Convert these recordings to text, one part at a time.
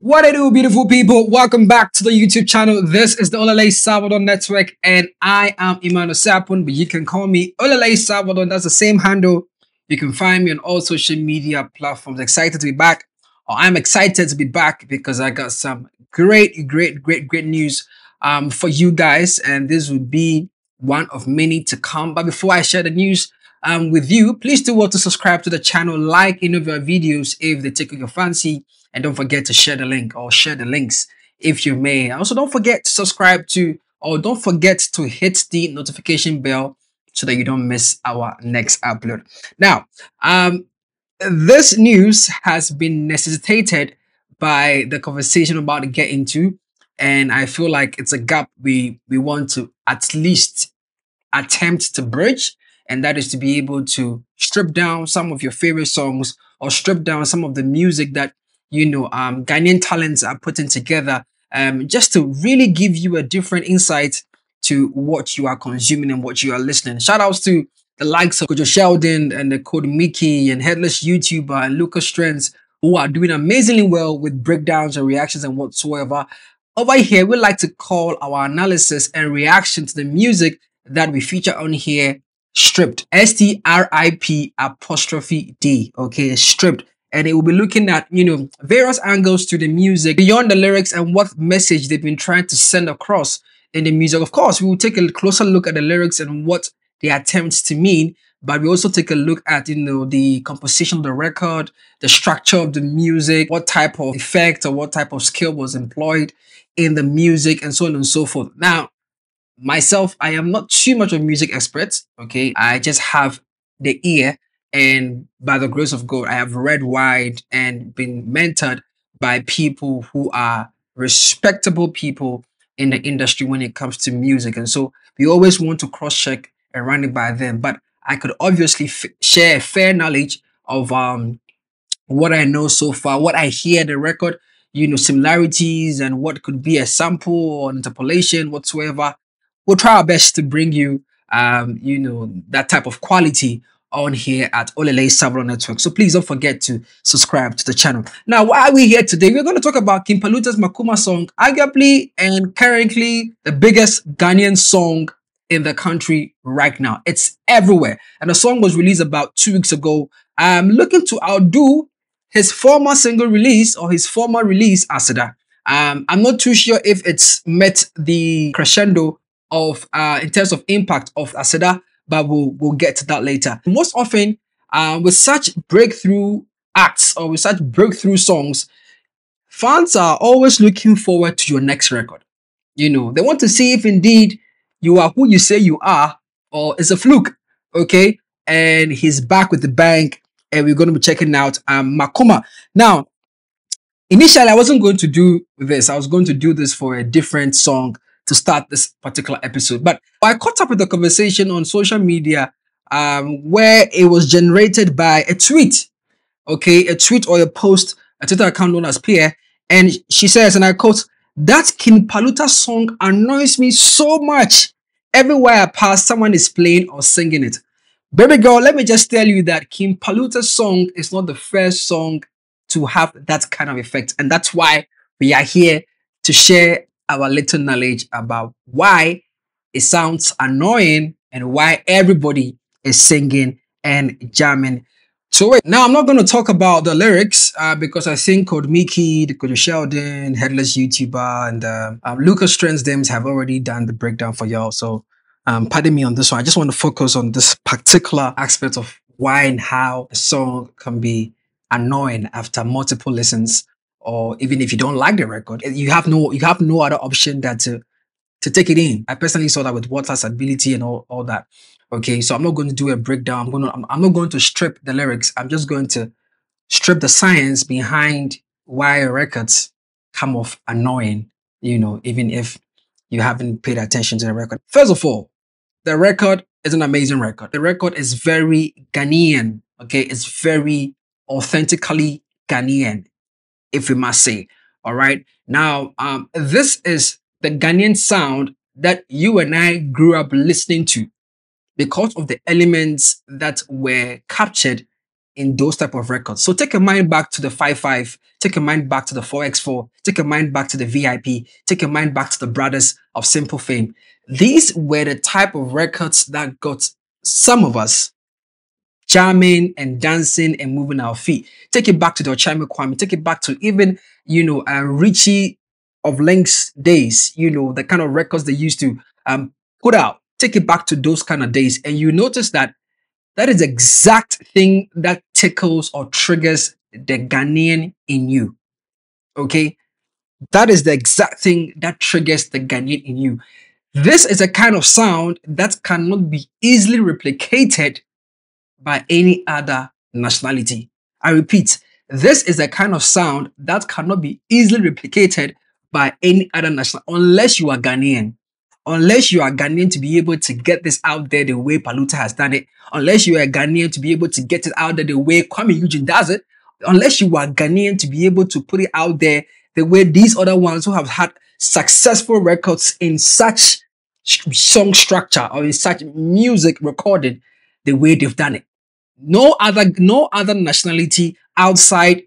What it do, beautiful people? Welcome back to the YouTube channel. This is the Olele Salvador Network, and I am Emmanuel Sapun, but you can call me Olele Salvador. That's the same handle. You can find me on all social media platforms. Excited to be back, or I'm excited to be back because I got some great news for you guys, and this will be one of many to come. But before I share the news with you, please do want to subscribe to the channel, like any of our videos if they take your fancy. And don't forget to share the link or share the links if you may. Also, don't forget to subscribe to or don't forget to hit the notification bell so that you don't miss our next upload. Now, this news has been necessitated by the conversation I'm about to get into, and I feel like it's a gap we want to at least attempt to bridge, and that is to be able to strip down some of your favorite songs or strip down some of the music that Ghanaian talents are putting together, just to really give you a different insight to what you are consuming and what you are listening. Shout outs to the likes of Kojo Sheldon and the Code Mickey and Headless YouTuber and Lucas Trends, who are doing amazingly well with breakdowns and reactions and whatsoever. Over here, we like to call our analysis and reaction to the music that we feature on here stripped. STRIP''D. Okay, stripped. And it will be looking at, various angles to the music beyond the lyrics and what message they've been trying to send across in the music. Of course, we will take a closer look at the lyrics and what they attempt to mean, but we also take a look at, the composition of the record, the structure of the music, what type of effect or what type of skill was employed in the music, and so on and so forth. Now, myself, I am not too much of a music expert. Okay, I just have the ear, and by the grace of God, I have read wide and been mentored by people who are respectable people in the industry when it comes to music. And so we always want to cross check and run it by them. But I could obviously share fair knowledge of what I know so far, what I hear the record, similarities and what could be a sample or an interpolation whatsoever. We'll try our best to bring you, that type of quality on here at Olele Salvador Network. So please don't forget to subscribe to the channel. Now, why are we here today? We're going to talk about King Paluta's Makoma song, arguably and currently the biggest Ghanaian song in the country right now. It's everywhere. And the song was released about 2 weeks ago. I'm looking to outdo his former single release or his former release, Asada. I'm not too sure if it's met the crescendo of in terms of impact of Asada, but we'll get to that later. Most often, with such breakthrough acts or with such breakthrough songs, fans are always looking forward to your next record. They want to see if indeed you are who you say you are, or it's a fluke. Okay, and he's back with the bang, and we're going to be checking out Makoma. Now, initially, I wasn't going to do this. I was going to do this for a different song to start this particular episode. But I caught up with the conversation on social media where it was generated by a tweet. Okay, a tweet or a post, a Twitter account known as Pierre. And she says, and I quote, "That King Paluta song annoys me so much. Everywhere I pass, someone is playing or singing it." Baby girl, let me just tell you that King Paluta's song is not the first song to have that kind of effect. And that's why we are here to share our little knowledge about why it sounds annoying and why everybody is singing and jamming. So wait, now I'm not going to talk about the lyrics because I think Code Mickey, the Kojo Sheldon, Headless YouTuber, and Lucas Trends Dems have already done the breakdown for y'all. So pardon me on this one. I just want to focus on this particular aspect of why and how a song can be annoying after multiple listens, or even if you don't like the record, you have no other option than to take it in. I personally saw that with Water's ability and all that. Okay, so I'm not going to do a breakdown. I'm not going to strip the lyrics. I'm just going to strip the science behind why records come off annoying, even if you haven't paid attention to the record. First of all, the record is an amazing record. The record is very Ghanaian. Okay, it's very authentically Ghanaian, if we must say. All right. Now, this is the Ghanaian sound that you and I grew up listening to because of the elements that were captured in those type of records. So take your mind back to the 5-5, take your mind back to the 4x4, take your mind back to the VIP, take your mind back to the Brothers of Simple Fame. These were the type of records that got some of us jamming and dancing and moving our feet. Take it back to the Ochame Kwame. Take it back to even, Richie of Link's days, the kind of records they used to put out. Take it back to those kind of days. And you notice that that is the exact thing that tickles or triggers the Ghanaian in you. Okay? That is the exact thing that triggers the Ghanaian in you. This is a kind of sound that cannot be easily replicated by any other nationality. I repeat, this is a kind of sound that cannot be easily replicated by any other national unless you are Ghanaian. Unless you are Ghanaian to be able to get this out there the way Paluta has done it. Unless you are Ghanaian to be able to get it out there the way Kwame Eugene does it. Unless you are Ghanaian to be able to put it out there the way these other ones who have had successful records in such song structure or in such music recording the way they've done it. No other nationality outside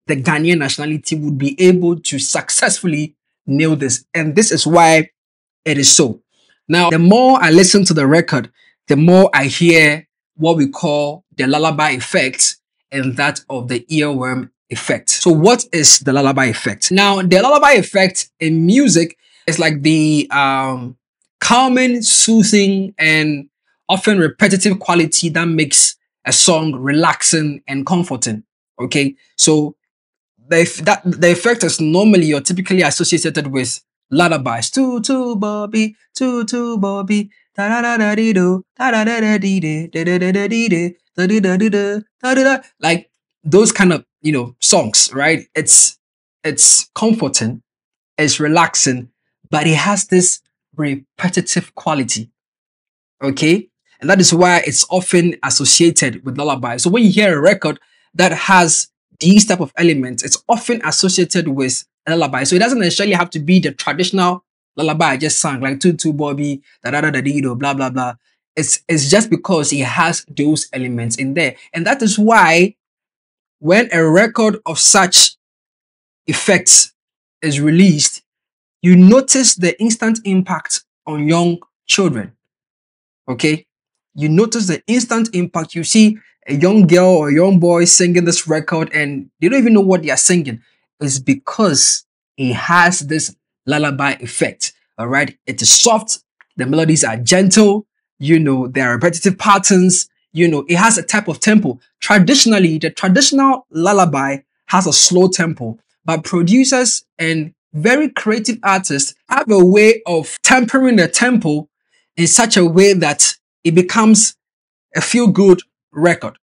the Ghanaian nationality would be able to successfully nail this. And this is why it is so. Now, the more I listen to the record, the more I hear what we call the lullaby effect and that of the earworm effect. So what is the lullaby effect? Now, the lullaby effect in music is like the calming, soothing, and often repetitive quality that makes a song relaxing and comforting. Okay, so the effect is normally or typically associated with lullabies. Too Bobby, too Bobby, da da da da dee do, da da da da dee dee, da da da da dee dee, da da da da da da da. Like those kind of songs, right? It's comforting, it's relaxing, but it has this repetitive quality. Okay, and that is why it's often associated with lullaby. So when you hear a record that has these type of elements, it's often associated with a lullaby. So it doesn't necessarily have to be the traditional lullaby I just sang, like Tutu Bobby, da da da da dee blah blah blah. It's just because it has those elements in there, and that is why when a record of such effects is released, you notice the instant impact on young children. Okay, you notice the instant impact. You see a young girl or a young boy singing this record and they don't even know what they are singing. It's because it has this lullaby effect. All right, it is soft, the melodies are gentle, there are repetitive patterns, it has a type of tempo. Traditionally, the traditional lullaby has a slow tempo, but producers and very creative artists have a way of tempering the tempo in such a way that it becomes a feel-good record.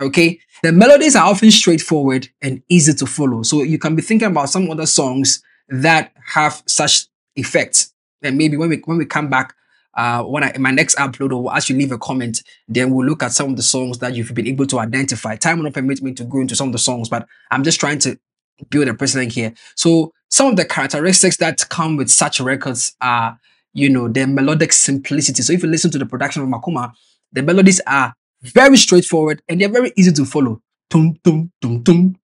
Okay, the melodies are often straightforward and easy to follow. So you can be thinking about some other songs that have such effects. And maybe when we come back, in my next upload, or as you leave a comment, then we'll look at some of the songs that you've been able to identify. Time will not permit me to go into some of the songs, but I'm just trying to build a precedent here. So some of the characteristics that come with such records are, the melodic simplicity. So if you listen to the production of Makoma, the melodies are very straightforward and they're very easy to follow. Tum, tum, tum, tum.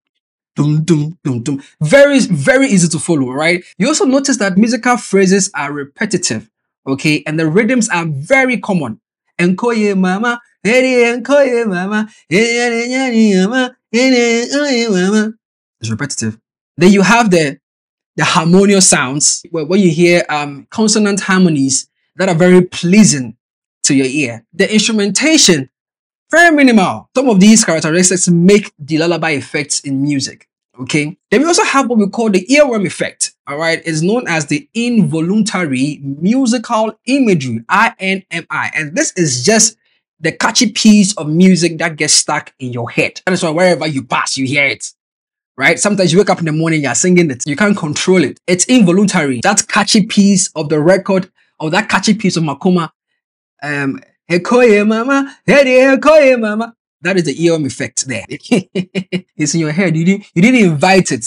Dum, dum, dum, dum. Very, very easy to follow, right? You also notice that musical phrases are repetitive, okay? And the rhythms are very common. Enkoye mama, enkoye mama, it's repetitive. Then you have the harmonious sounds where you hear consonant harmonies that are very pleasing to your ear. The instrumentation, very minimal. Some of these characteristics make the lullaby effects in music. Okay. Then we also have what we call the earworm effect. All right. It's known as the involuntary musical imagery, INMI. And this is just the catchy piece of music that gets stuck in your head. That is why wherever you pass, you hear it. Right? Sometimes you wake up in the morning, you're singing it. You can't control it. It's involuntary. That catchy piece of the record, or that catchy piece of Makoma, Ekoye mama, Ekoye mama. That is the earworm effect there. It's in your head. You didn't invite it,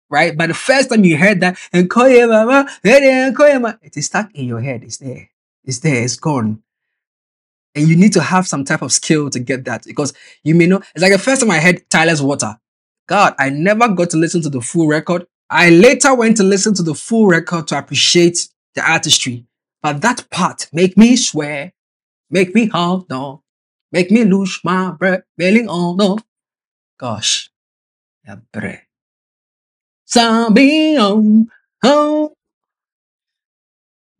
right? But the first time you heard that, Ekoye mama, Ekoye mama, it is stuck in your head. It's there. It's there. It's gone. And you need to have some type of skill to get that because you may know. It's like the first time I heard Tyler's Water. God, I never got to listen to the full record. I later went to listen to the full record to appreciate the artistry. But that part make me swear, make me hold on, make me lose my breath, feeling on no. Gosh, yeah, bre. Zombie on, oh,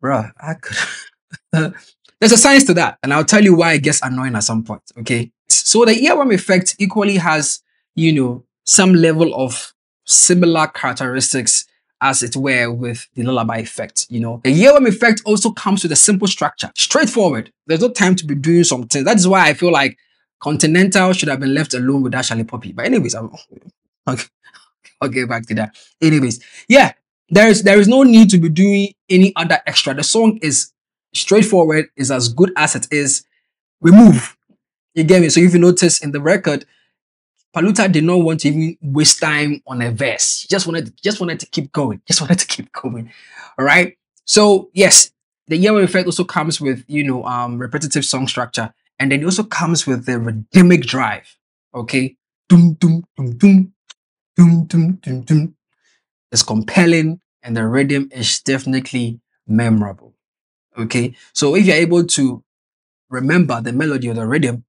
bruh, I could. There's a science to that, and I'll tell you why it gets annoying at some point. Okay, so the earworm effect equally has, some level of similar characteristics as it were with the lullaby effect. The earworm effect also comes with a simple structure, straightforward. There's no time to be doing something. That is why I feel like Continental should have been left alone with that Charlie Poppy. But anyways, okay, I'll get back to that. Anyways, yeah, there is no need to be doing any other extra. The song is straightforward, is as good as it is. We move. You get me? So if you notice in the record, Paluta did not want to even waste time on a verse. He just wanted to keep going. Just wanted to keep going. All right. So yes, the yellow effect also comes with repetitive song structure, and then it also comes with the rhythmic drive. Okay. Dum dum dum dum dum dum dum dum. It's compelling, and the rhythm is definitely memorable. Okay. So if you're able to remember the melody or the rhythm,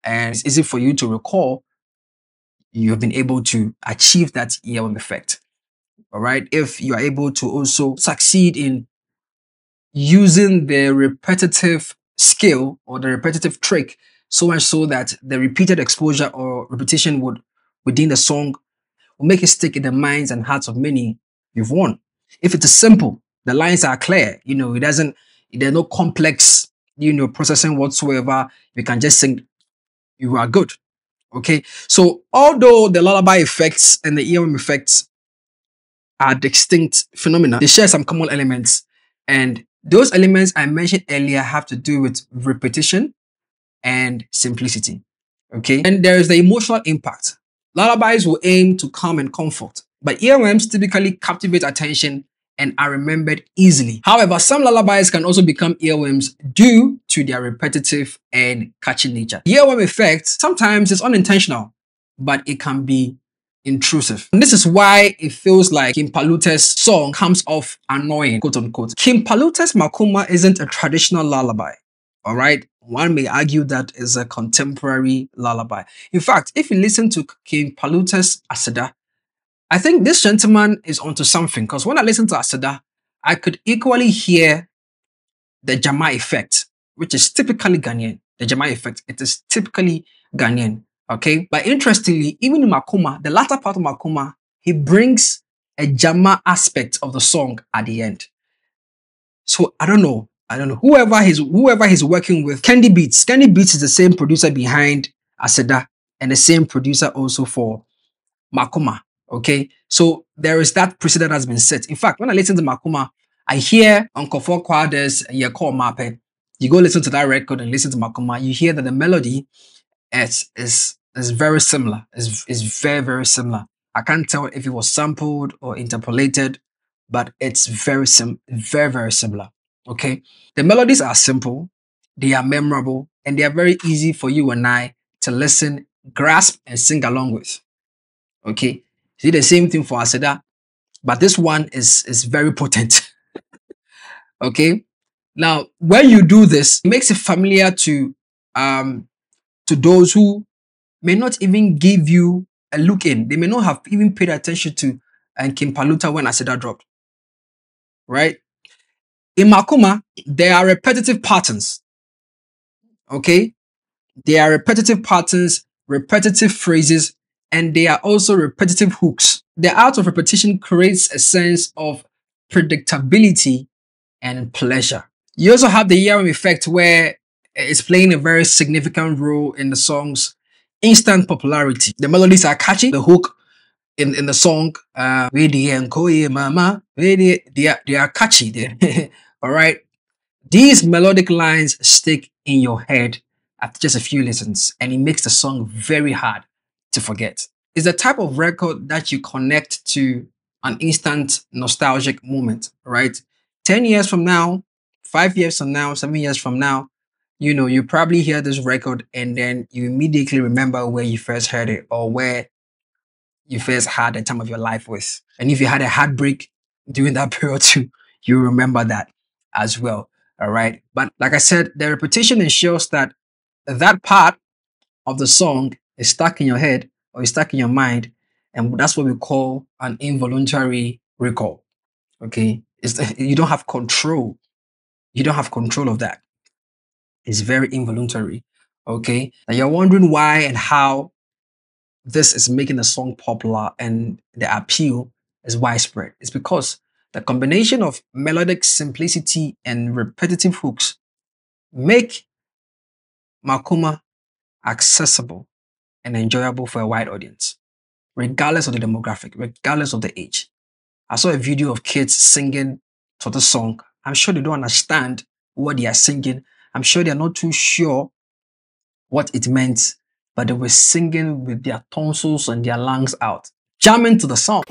and it's easy for you to recall, you have been able to achieve that earworm effect. All right. If you are able to also succeed in using the repetitive skill or the repetitive trick, so much so that the repeated exposure or repetition would within the song will make it stick in the minds and hearts of many, you've won. If it is simple, the lines are clear, there's no complex, processing whatsoever. You can just sing, you are good. Okay. So although the lullaby effects and the earworm effects are distinct phenomena, they share some common elements. And those elements I mentioned earlier have to do with repetition and simplicity. Okay. And there is the emotional impact. Lullabies will aim to calm and comfort, but earworms typically captivate attention and are remembered easily. However, some lullabies can also become earworms due to their repetitive and catchy nature. The earworm effect sometimes is unintentional, but it can be intrusive. And this is why it feels like King Paluta's song comes off annoying, quote unquote. King Paluta's Makoma isn't a traditional lullaby. All right. One may argue that is a contemporary lullaby. In fact, if you listen to King Paluta's Aseda, I think this gentleman is onto something, because when I listen to Aseda, I could equally hear the Jama effect, which is typically Ghanaian. The Jama effect, it is typically Ghanaian. Okay. But interestingly, even in Makoma, the latter part of Makoma, he brings a Jama aspect of the song at the end. So I don't know. Whoever he's working with. Candy Beats. Candy Beats is the same producer behind Aseda and the same producer also for Makoma. Okay. So there is that precedent has been set. In fact, when I listen to Makoma, I hear Uncle Four Quaders and you call Mape. You go listen to that record and listen to Makoma, you hear that the melody is very similar. Is very, very similar. I can't tell if it was sampled or interpolated, but it's very, very similar. Okay. The melodies are simple, they are memorable, and they are very easy for you and I to listen, grasp, and sing along with. Okay. See the same thing for Aseda, but this one is very potent. Okay. Now, when you do this, it makes it familiar to those who may not even give you a look in. They may not have even paid attention to and King Paluta when Aseda dropped. Right? In Makoma, there are repetitive patterns. Okay? There are repetitive patterns, repetitive phrases, and there are also repetitive hooks. The art of repetition creates a sense of predictability and pleasure. You also have the earworm effect where it's playing a very significant role in the song's instant popularity. The melodies are catchy. The hook in the song, mama, they are catchy. All right. These melodic lines stick in your head after just a few listens, and it makes the song very hard to forget. It's the type of record that you connect to an instant nostalgic moment, right? 10 years from now, 5 years from now, 7 years from now, You probably hear this record and then you immediately remember where you first heard it or where you first had a time of your life with. And if you had a heartbreak during that period too, you remember that as well. All right. But like I said, the repetition ensures that that part of the song is stuck in your head or is stuck in your mind. And that's what we call an involuntary recall. Okay. You don't have control. You don't have control of that. It's very involuntary. Okay. Now you're wondering why and how this is making the song popular and the appeal is widespread. It's because the combination of melodic simplicity and repetitive hooks make Makoma accessible and enjoyable for a wide audience, regardless of the demographic, regardless of the age. I saw a video of kids singing to the song. I'm sure they don't understand what they are singing. I'm sure they are not too sure what it meant, but they were singing with their tonsils and their lungs out, jamming to the song.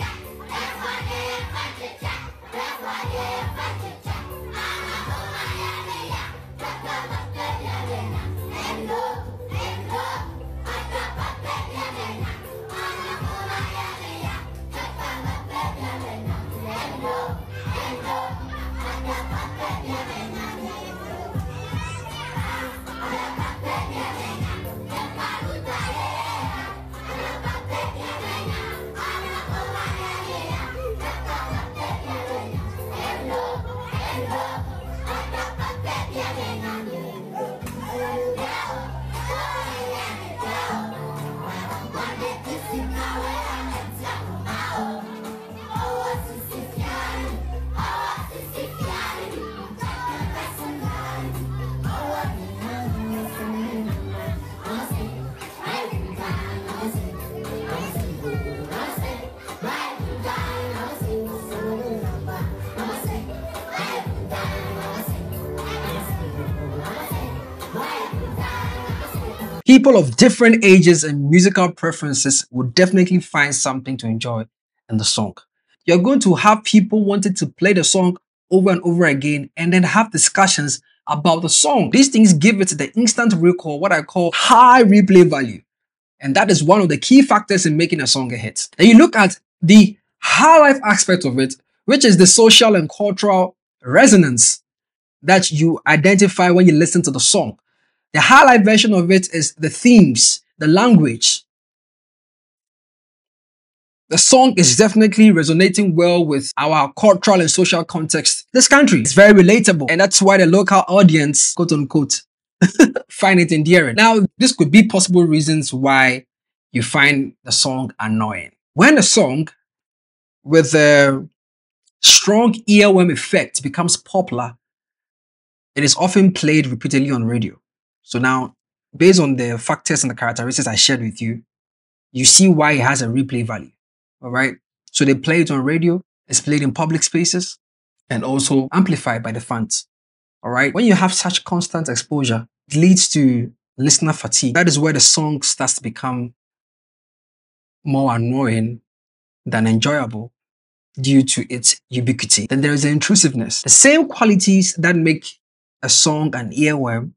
People of different ages and musical preferences will definitely find something to enjoy in the song. You're going to have people wanting to play the song over and over again and then have discussions about the song. These things give it the instant recall, what I call high replay value. And that is one of the key factors in making a song a hit. Then you look at the high life aspect of it, which is the social and cultural resonance that you identify when you listen to the song. The highlight version of it is the themes, the language. The song is definitely resonating well with our cultural and social context. This country is very relatable, and that's why the local audience, quote unquote, find it endearing. Now, this could be possible reasons why you find the song annoying. When a song with a strong earworm effect becomes popular, it is often played repeatedly on radio. So now, based on the factors and the characteristics I shared with you, you see why it has a replay value. All right. So they play it on radio, it's played in public spaces, and also amplified by the fans. All right. When you have such constant exposure, it leads to listener fatigue. That is where the song starts to become more annoying than enjoyable due to its ubiquity. Then there is the intrusiveness. The same qualities that make a song an earworm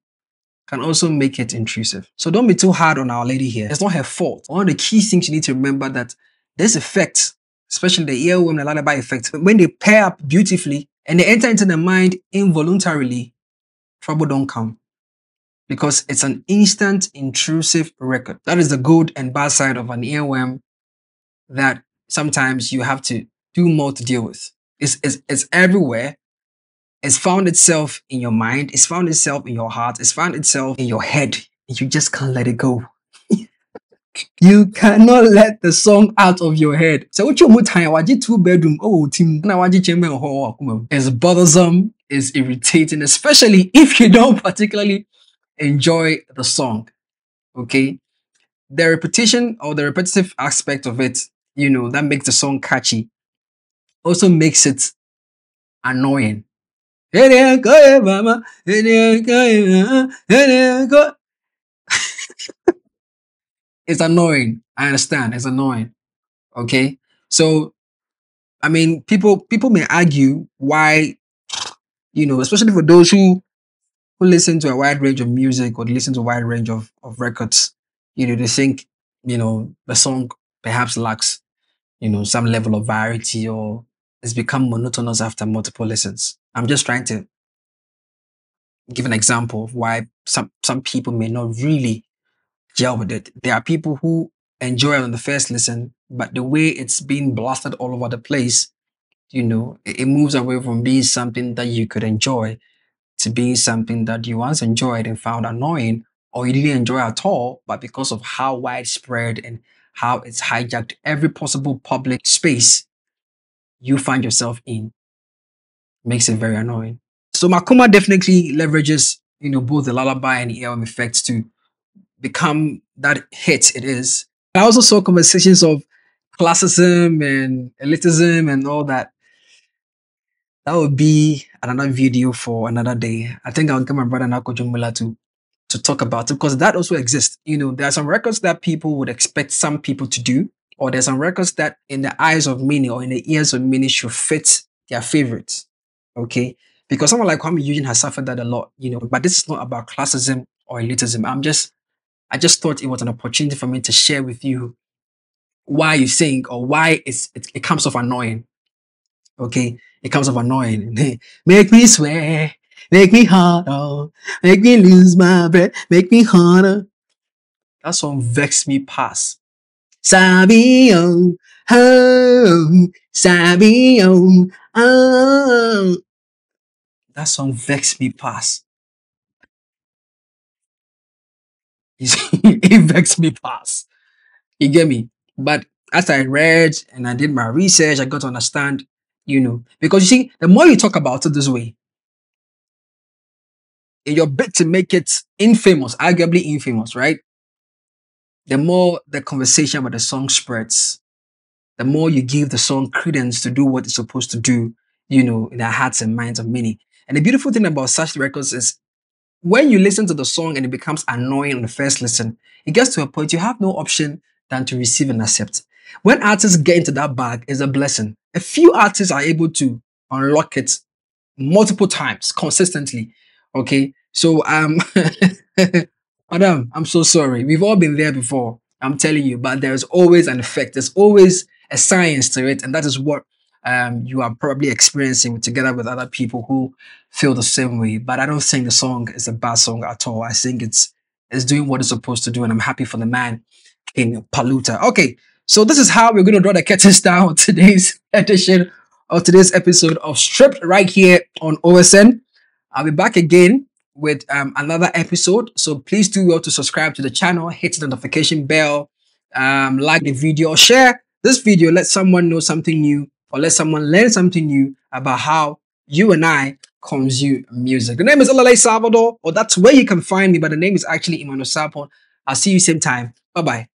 can also make it intrusive. So don't be too hard on Our Lady here. It's not her fault. One of the key things you need to remember that this effect, especially the earworm and lullaby effect, when they pair up beautifully and they enter into the mind involuntarily, trouble don't come. Because it's an instant intrusive record. That is the good and bad side of an earworm that sometimes you have to do more to deal with. It's everywhere. It's found itself in your mind. It's found itself in your heart. It's found itself in your head. And you just can't let it go. You cannot let the song out of your head. So what you want to 2-bedroom team is bothersome, is irritating, especially if you don't particularly enjoy the song. Okay. The repetition or the repetitive aspect of it, that makes the song catchy, also makes it annoying. It's annoying. I understand. It's annoying. Okay. So, I mean, people may argue why, especially for those who who listen to a wide range of music or listen to a wide range of records, they think, the song perhaps lacks, some level of variety or it's become monotonous after multiple listens. I'm just trying to give an example of why some people may not really gel with it. There are people who enjoy it on the first listen, but the way it's being blasted all over the place, it moves away from being something that you could enjoy to being something that you once enjoyed and found annoying, or you didn't enjoy at all, but because of how widespread and how it's hijacked every possible public space you find yourself in, makes it very annoying. So Makoma definitely leverages, both the lullaby and the earworm effects to become that hit it is. I also saw conversations of classism and elitism and all that. That would be another video for another day. I think I'll get my brother Nako Jumula to talk about it because that also exists. There are some records that people would expect some people to do, or there's some records that in the eyes of many or in the ears of many should fit their favorites. Okay. Because someone like Kwame Eugene has suffered that a lot, but this is not about classism or elitism. I just thought it was an opportunity for me to share with you why you think or why it comes off annoying. Okay, it comes off annoying. Make me swear, make me harder, make me lose my breath, make me harder. That song vexed me past. Sabio, oh, Sabio, oh. That song vexed me past. It vexed me past. You get me? But as I read and I did my research, I got to understand, because you see, the more you talk about it this way, in your bid to make it infamous, arguably infamous, right? The more the conversation about the song spreads, the more you give the song credence to do what it's supposed to do, in the hearts and minds of many. And the beautiful thing about such records is when you listen to the song and it becomes annoying on the first listen, it gets to a point you have no option than to receive and accept. When artists get into that bag, it's a blessing. A few artists are able to unlock it multiple times consistently. Okay. So madam, I'm so sorry. We've all been there before. I'm telling you, but there's always an effect. There's always a science to it, and that is what you are probably experiencing together with other people who feel the same way. But I don't think the song is a bad song at all. I think it's doing what it's supposed to do, and I'm happy for the man, King Paluta. Okay, so this is how we're going to draw the curtains down on today's edition of today's episode of Stripped right here on OSN. I'll be back again with another episode. So please do well to subscribe to the channel, hit the notification bell, like the video, share this video, let someone know something new or let someone learn something new about how you and I consume music. The name is Olele Salvador, or that's where you can find me, but the name is actually Emmanuel Sapon. I'll see you same time. Bye-bye.